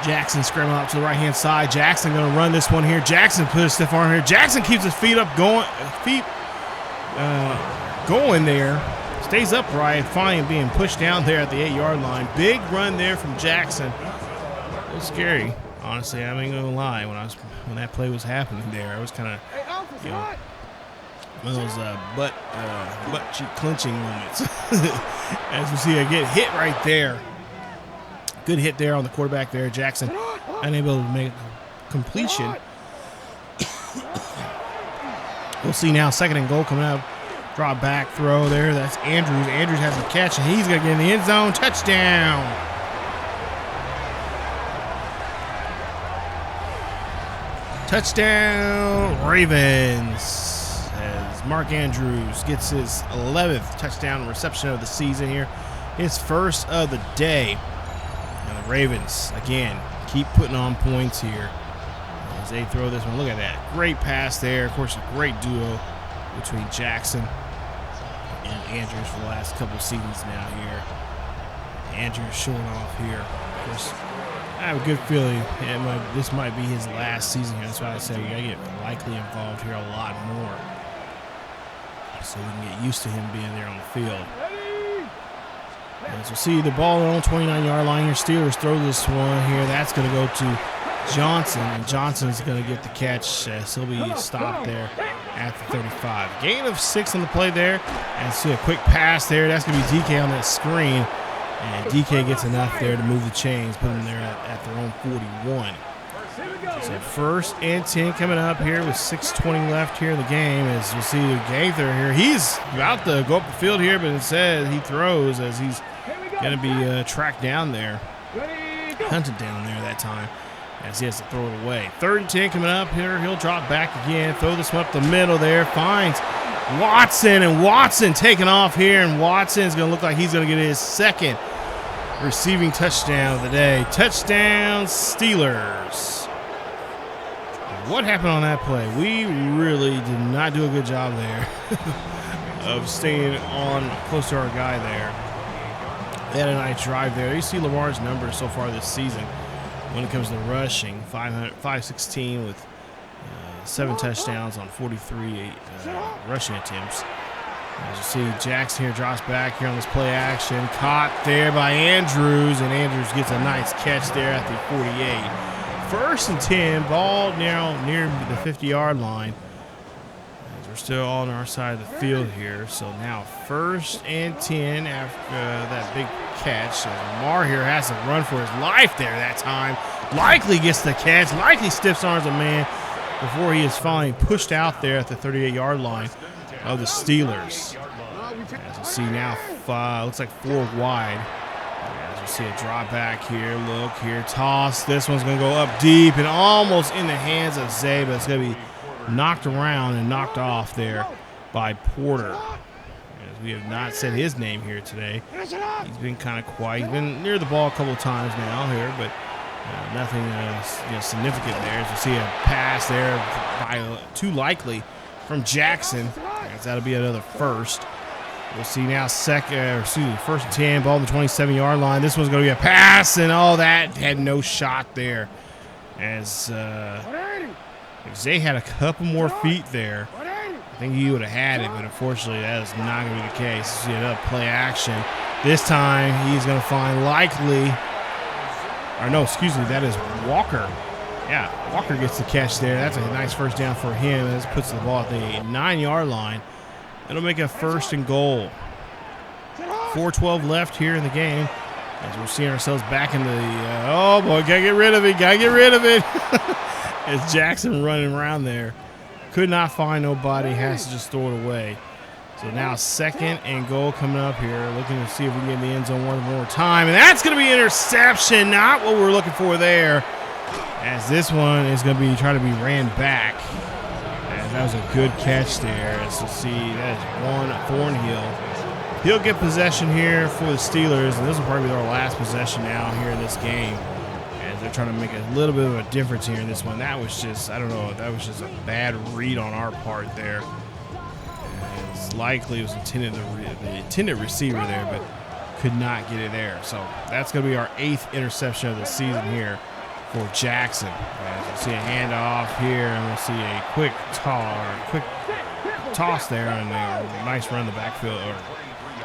Jackson scrambling up to the right-hand side. Jackson going to run this one here. Jackson put a stiff arm here. Jackson keeps his feet up, going there. Stays upright, finally being pushed down there at the 8-yard line. Big run there from Jackson. A little scary, honestly. I ain't gonna lie. When that play was happening there, I was kind of, one of those butt cheek clenching moments. As we see, I get hit right there. Good hit there on the quarterback there. Jackson unable to make a completion. We'll see now. 2nd and goal coming up. Drop back throw there. That's Andrews. Andrews has a catch, and he's going to get in the end zone. Touchdown. Touchdown, Ravens. As Mark Andrews gets his 11th touchdown reception of the season here. His first of the day. And the Ravens, again, keep putting on points here. As they throw this one. Look at that. Great pass there. Of course, a great duo between Jackson and Andrews for the last couple of seasons now here. Andrews showing off here. Of course, I have a good feeling this might be his last season here. That's why I said we got to get likely involved here a lot more so we can get used to him being there on the field. As we'll see the ball on the 29-yard line here. Steelers throw this one here. That's going to go to Johnson, and Johnson's going to get the catch. He'll be stopped there at the 35. Gain of 6 on the play there. And see a quick pass there. That's going to be DK on that screen. And DK gets enough there to move the chains, put them there at their own 41. So 1st and 10 coming up here with 6:20 left here in the game. As we'll see Gaither here. He's about to go up the field here, but instead he throws as he's going to be tracked down there. Hunted down there that time, as he has to throw it away. 3rd and 10 coming up here. He'll drop back again. Throw this one up the middle there. Finds Watson, and Watson taking off here. And Watson's going to look like he's going to get his 2nd receiving touchdown of the day. Touchdown, Steelers. what happened on that play? We really did not do a good job there of staying on close to our guy there. They had a nice drive there. You see Lamar's numbers so far this season when it comes to rushing, 516 with 7 touchdowns on 43 rushing attempts. As you see, Jackson here drops back here on this play action. Caught there by Andrews, and Andrews gets a nice catch there at the 48. 1st and 10, ball now near the 50-yard line. As we're still on our side of the field here. So now 1st and 10 after that big catch. So Lamar here has to run for his life there that time. Likely gets the catch, likely stiff arms a man before he is finally pushed out there at the 38-yard line of the Steelers. As you see now, looks like 4 wide. As you see a drop back here, look here, toss. This one's going to go up deep and almost in the hands of Zay, but it's going to be knocked around and knocked off there by Porter. As we have not said his name here today. He's been kind of quiet. He's been near the ball a couple of times now here, but nothing significant there. As you see a pass there by too likely from Jackson. As that'll be another 1st. We'll see now 1st and 10, ball on the 27-yard line. This one's going to be a pass, and all that had no shot there. As Zay had a couple more feet there, I think he would have had it, but unfortunately that is not going to be the case. See another play action. This time he's going to find that is Walker. Yeah, Walker gets the catch there. That's a nice 1st down for him. This puts the ball at the 9-yard line. It'll make a 1st and goal. 4:12 left here in the game. As we're seeing ourselves back in the, oh boy, gotta get rid of it. As Jackson running around there. Could not find nobody, has to just throw it away. So now 2nd and goal coming up here. Looking to see if we can get in the end zone one more time. And that's going to be interception. Not what we're looking for there. As this one is going to be trying to be ran back. As that was a good catch there. As you see, that is one Thornhill. He'll get possession here for the Steelers. And this will probably be our last possession now here in this game. As they're trying to make a little bit of a difference here in this one. That was just, I don't know, that was just a bad read on our part there. It's likely it was the intended receiver there, but could not get it there. So that's going to be our 8th interception of the season here for Jackson. As we'll see a handoff here, and we'll see a quick toss there, and a nice run in the backfield, or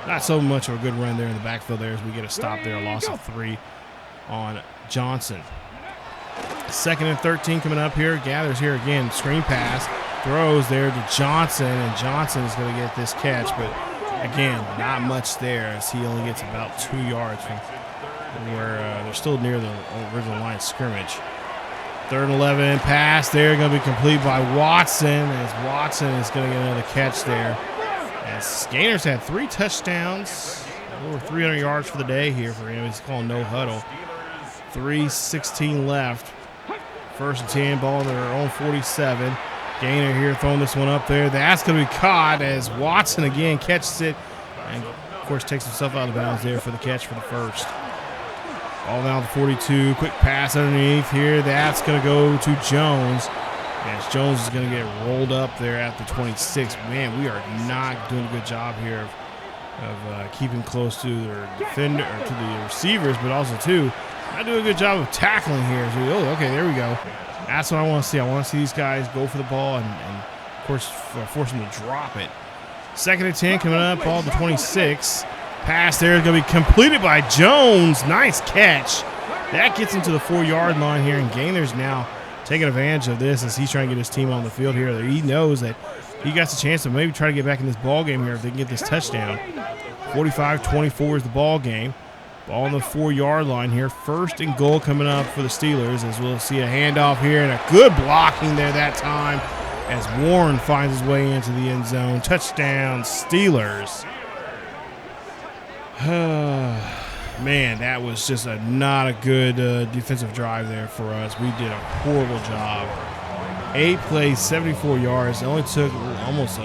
not so much of a good run there in the backfield there as we get a stop there, a loss of 3 on Johnson. 2nd and 13 coming up here. Gathers here again, screen pass, throws there to Johnson, and Johnson is going to get this catch, but again, not much there as he only gets about 2 yards from where they're still near the original line of scrimmage. 3rd and 11, pass there, going to be complete by Watson, as Watson is going to get another catch there. As Gaither's had 3 touchdowns, over 300 yards for the day here for him. He's calling no huddle. 3:16 left. 1st and 10, ball on their own 47. Gaither here throwing this one up there. That's going to be caught as Watson again catches it and, of course, takes himself out of bounds there for the catch for the 1st. Ball down to 42. Quick pass underneath here. That's going to go to Jones. As Jones is going to get rolled up there at the 26. Man, we are not doing a good job here of keeping close to their defender or to the receivers, but also too, not doing a good job of tackling here. So, oh, okay, there we go. That's what I want to see. I want to see these guys go for the ball and of course, force them to drop it. 2nd and 10 coming up, ball to 26. Pass there is going to be completed by Jones. Nice catch. That gets him to the 4-yard line here, and Gaither's now taking advantage of this as he's trying to get his team on the field here. He knows that he got the chance to maybe try to get back in this ball game here if they can get this touchdown. 45-24 is the ball game. Ball on the 4-yard line here. 1st and goal coming up for the Steelers as we'll see a handoff here and a good blocking there that time as Warren finds his way into the end zone. Touchdown, Steelers. Man, that was just not a good defensive drive there for us. We did a horrible job. 8 plays, 74 yards. It only took almost a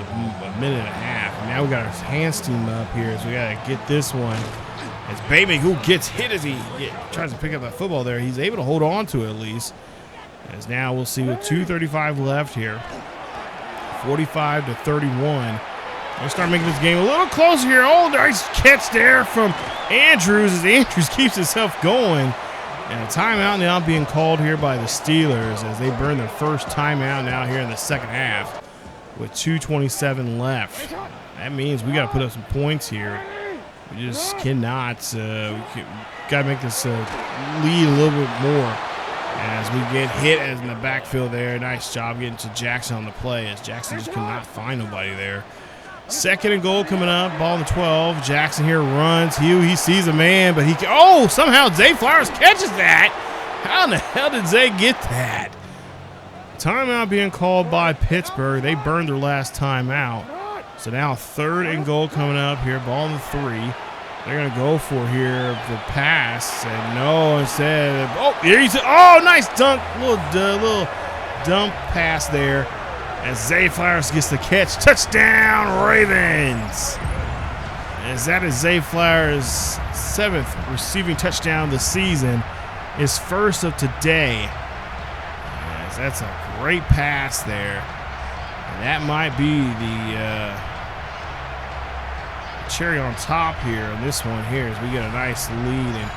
minute and a half. And now we got our hands team up here, so we got to get this one. As Baby, who gets hit as he tries to pick up that football there, he's able to hold on to it at least. As now we'll see with 2:35 left here. 45-31. They start making this game a little closer here. Oh, nice catch there from Andrews as Andrews keeps himself going. And a timeout now being called here by the Steelers as they burn their first timeout now here in the second half with 2:27 left. That means we got to put up some points here. We just cannot. Got to make this lead a little bit more as we get hit as in the backfield there. Nice job getting to Jackson on the play as Jackson just could not find nobody there. Second and goal coming up, ball in the 12. Jackson here runs. He sees a man, but somehow Zay Flowers catches that. How in the hell did Zay get that? Timeout being called by Pittsburgh. They burned their last timeout. So now third and goal coming up here, ball in the 3. They're going to go for here the pass, and no, instead, nice dunk, little dump pass there. As Zay Flowers gets the catch. Touchdown, Ravens. As that is Zay Flowers' 7th receiving touchdown of the season. His first of today. As that's a great pass there. And that might be the cherry on top here on this one here as we get a nice lead. And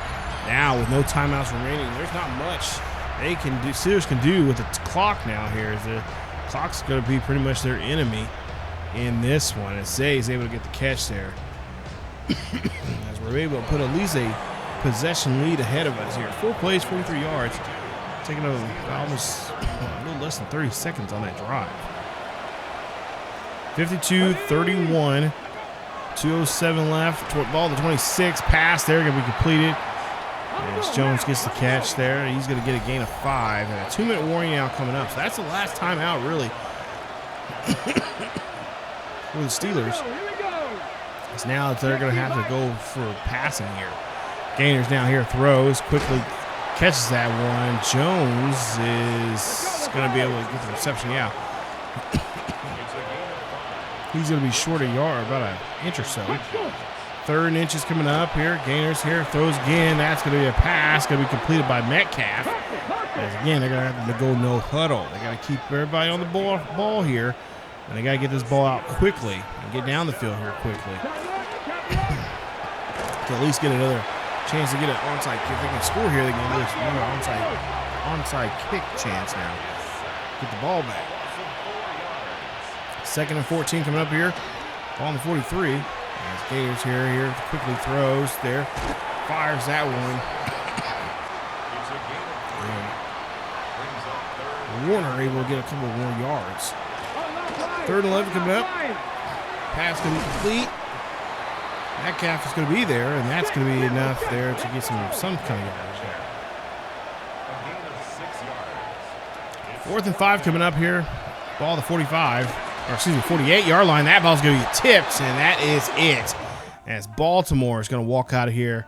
now with no timeouts remaining, there's not much Steelers can do with the clock now here. The clock's going to be pretty much their enemy in this one as Zay is able to get the catch there. As we're able to put at least a possession lead ahead of us here. 4 plays, 43 yards. Taking almost a little less than 30 seconds on that drive. 52-31. 2:07 left. Ball to 26. Pass there going to be completed. As Jones gets the catch there, he's going to get a gain of 5. And a 2-minute warning now coming up. So that's the last time out, really, for the Steelers. It's now that they're going to have to go for passing here. Gainers now here throws, quickly catches that one. Jones is going to be able to get the reception. Yeah. He's going to be short a yard, about an inch or so. 3rd and inches coming up here. Gainers here, throws again. That's going to be a pass. Going to be completed by Metcalf. As again, they're going to have to go no huddle. They got to keep everybody on the ball here. And they got to get this ball out quickly and get down the field here quickly. To at least get another chance to get an onside kick. If they can score here, they can get another onside kick chance now. Get the ball back. 2nd and 14 coming up here. Ball on the 43. As Gators here quickly throws there. Fires that one. And Warner able to get a couple more yards. 3rd and 11 coming up. Pass going to be complete. Metcalf is going to be there, and that's going to be enough there to get some kind of yards there. 4th and 5 coming up here. Ball to 48-yard line. That ball's going to be tipped, and that is it. As Baltimore is going to walk out of here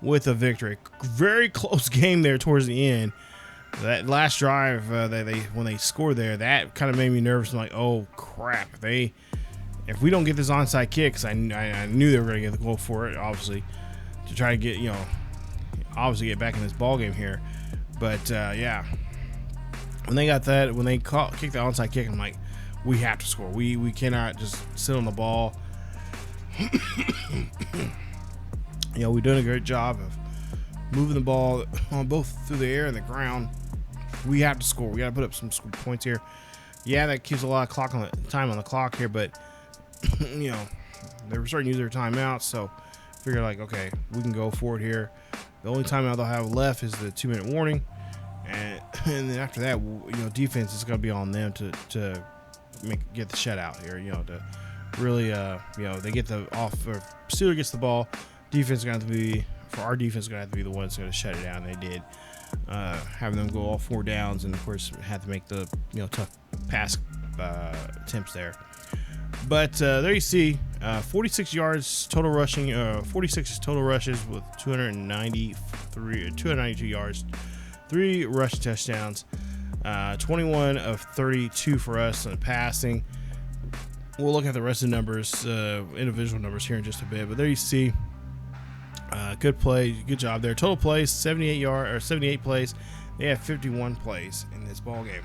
with a victory. Very close game there towards the end. That last drive, when they scored there, that kind of made me nervous. I'm like, oh crap! If we don't get this onside kick, because I knew they were going to get the goal for it, obviously, to try to get obviously get back in this ball game here. But yeah, when they got that, when they kicked the onside kick, I'm like, we have to score. We cannot just sit on the ball. We're doing a great job of moving the ball on both through the air and the ground. We have to score. We got to put up some points here. Yeah, that keeps a lot of time on the clock here, but they were starting to use their timeouts, so I figured like, okay, we can go for it here. The only timeout they'll have left is the 2-minute warning, and then after that, defense is going to be on them to get the shutout here. To really, they get the off. Or Steelers gets the ball. Defense is going to have to be our defense is going to have to be the ones going to shut it down. They did, having them go all 4 downs, and of course had to make the tough pass attempts there. But there you see, 46 yards total rushing, 46 total rushes with 292 yards, 3 rush touchdowns, 21 of 32 for us on passing. We'll look at the rest of the numbers, individual numbers here in just a bit. But there you see, good play, good job there. Total plays 78 plays, They had 51 plays in this ball game.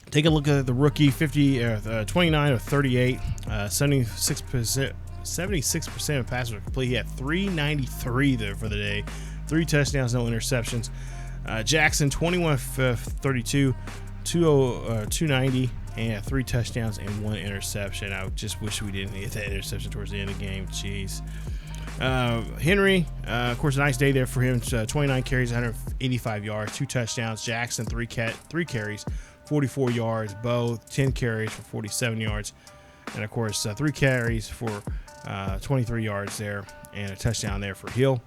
Take a look at the rookie, 29 of 38, 76% of passes were complete. He had 393 there for the day, 3 touchdowns, no interceptions. Jackson, 21 of 32, 290, and 3 touchdowns and 1 interception. I just wish we didn't get that interception towards the end of the game. Jeez. Henry, of course, a nice day there for him. 29 carries, 185 yards, 2 touchdowns. Jackson, 3 carries, 44 yards. Bo, 10 carries for 47 yards. And, of course, 3 carries for 23 yards there and a touchdown there for Hill.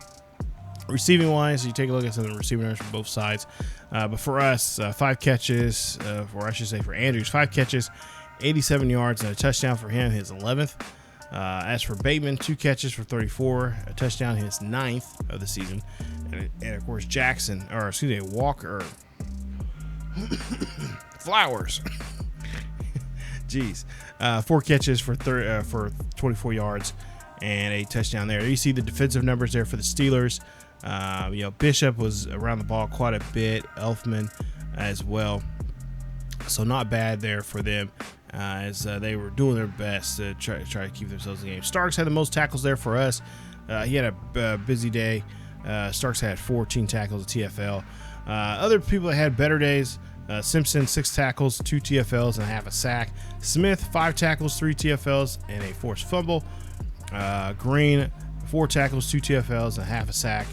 Receiving wise, you take a look at some of the receiving numbers from both sides. But for us, 5 catches, or I should say for Andrews, 5 catches, 87 yards, and a touchdown for him, his 11th. As for Bateman, 2 catches for 34, a touchdown, his 9th of the season. And of course, Jackson, or excuse me, Walker, Flowers. Jeez. 4 catches for 24 yards and a touchdown there. You see the defensive numbers there for the Steelers. Bishop was around the ball quite a bit. Elfman as well. So not bad there for them as they were doing their best to try to keep themselves in the game. Starks had the most tackles there for us. He had a busy day. Starks had 14 tackles at TFL. Other people that had better days, Simpson, 6 tackles, 2 TFLs, and a half a sack. Smith, 5 tackles, 3 TFLs, and a forced fumble. Green, 4 tackles, 2 TFLs, and a half a sack.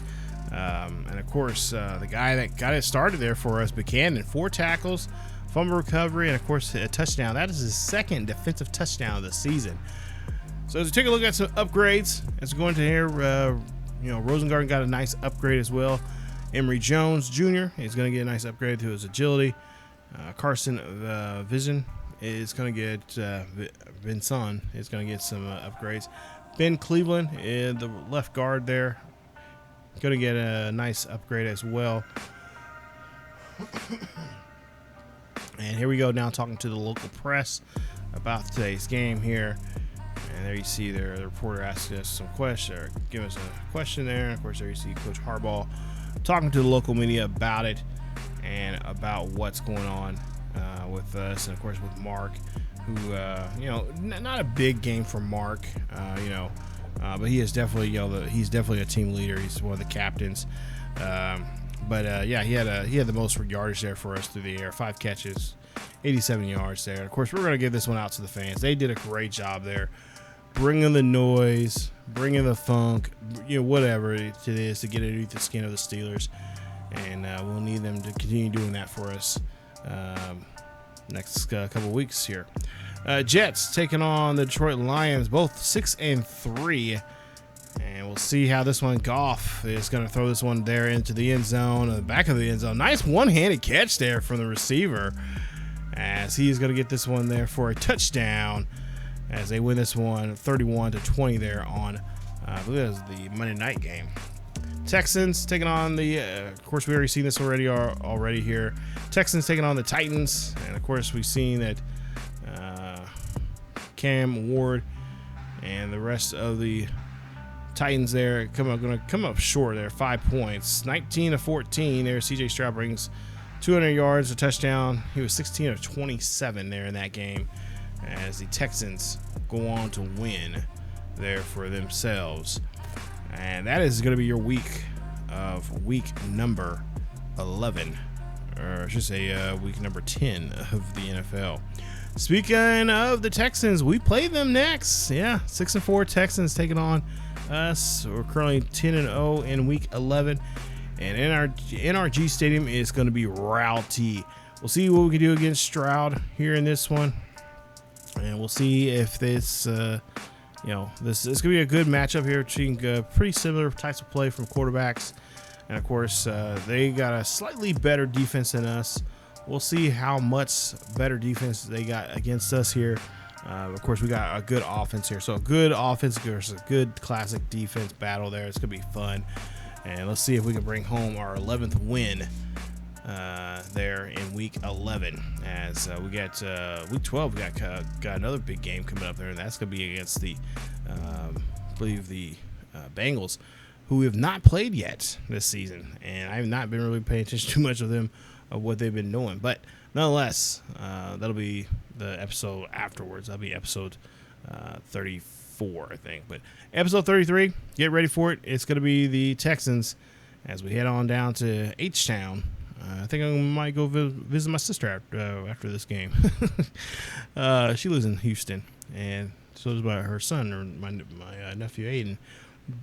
And of course, the guy that got it started there for us, Buchanan, 4 tackles, fumble recovery, and of course a touchdown. That is his 2nd defensive touchdown of the season. So as we take a look at some upgrades, as we go into here, Rosengarten got a nice upgrade as well. Emory Jones Jr. is going to get a nice upgrade to his agility. Carson Vision is going to get Vinson is going to get some upgrades. Ben Cleveland, the left guard there, going to get a nice upgrade as well. And here we go now talking to the local press about today's game here. And there you see there the reporter asking us some questions, or give us a question there. And of course, there you see Coach Harbaugh talking to the local media about it and about what's going on with us, and of course with Mark, who not a big game for Mark, but he is definitely he's definitely a team leader. He's one of the captains. He had the most yardage there for us through the air. 5 catches, 87 yards there. Of course, we're going to give this one out to the fans. They did a great job there, bringing the noise, bringing the funk, whatever it is to get underneath the skin of the Steelers. And we'll need them to continue doing that for us next couple weeks here. Jets taking on the Detroit Lions, both 6-3. And we'll see how this one, Goff is going to throw this one there into the end zone, the back of the end zone. Nice one-handed catch there from the receiver, as he's going to get this one there for a touchdown, as they win this one 31-20 there on, I believe it was the Monday night game. Texans taking on the, of course, we already seen this already here. Texans taking on the Titans, and of course we've seen that Cam Ward and the rest of the Titans there going to come up short there, 5 points, 19-14 there. CJ Stroud brings 200 yards, a touchdown. He was 16 of 27 there in that game, as the Texans go on to win there for themselves. And that is going to be your week number 11, or I should say week number 10 of the NFL. Speaking of the Texans, we play them next. Yeah, 6-4 Texans taking on us. We're currently 10-0 in week 11, and NRG Stadium is going to be rowdy. We'll see what we can do against Stroud here in this one, and we'll see if this this is going to be a good matchup here between pretty similar types of play from quarterbacks. And of course, they got a slightly better defense than us. We'll see how much better defense they got against us here. Of course, we got a good offense here. So a good offense versus a good classic defense battle there. It's going to be fun. And let's see if we can bring home our 11th win there in week 11. As we got week 12, we got another big game coming up there, and that's going to be against the, I believe the Bengals, who we have not played yet this season, and I have not been really paying attention too much of them, of what they've been doing. But nonetheless, that'll be the episode afterwards. That'll be episode 34, I think. But episode 33, get ready for it. It's going to be the Texans as we head on down to H-Town. I think I might go visit my sister after this game. She lives in Houston, and so does her son, or my nephew Aiden.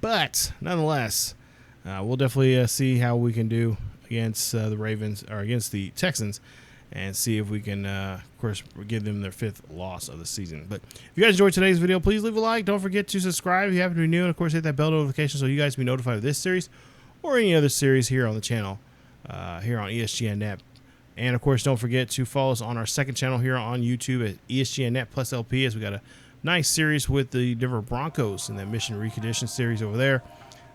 But nonetheless, we'll definitely see how we can do against the Ravens, or against the Texans, and see if we can, of course, give them their 5th loss of the season. But if you guys enjoyed today's video, please leave a like. Don't forget to subscribe if you happen to be new, and of course, hit that bell notification so you guys can be notified of this series or any other series here on the channel. Here on ESGNet. And of course, don't forget to follow us on our second channel here on YouTube at ESGNet plus LP, as we got a nice series with the Denver Broncos in that mission recondition series over there.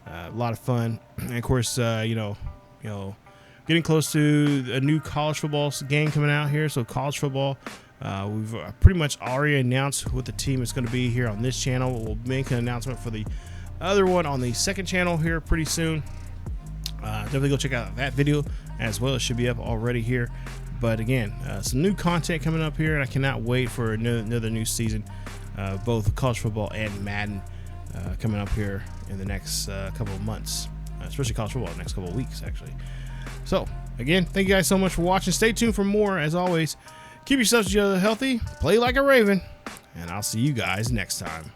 A lot of fun. And of course, getting close to a new college football game coming out here. So college football, we've pretty much already announced what the team is going to be here on this channel. We'll make an announcement for the other one on the second channel here pretty soon. Definitely go check out that video as well. It should be up already here. But again, some new content coming up here, and I cannot wait for another new season, both college football and Madden, coming up here in the next couple of months, especially college football in the next couple of weeks, actually. So again, thank you guys so much for watching. Stay tuned for more. As always, keep yourselves healthy, play like a Raven, and I'll see you guys next time.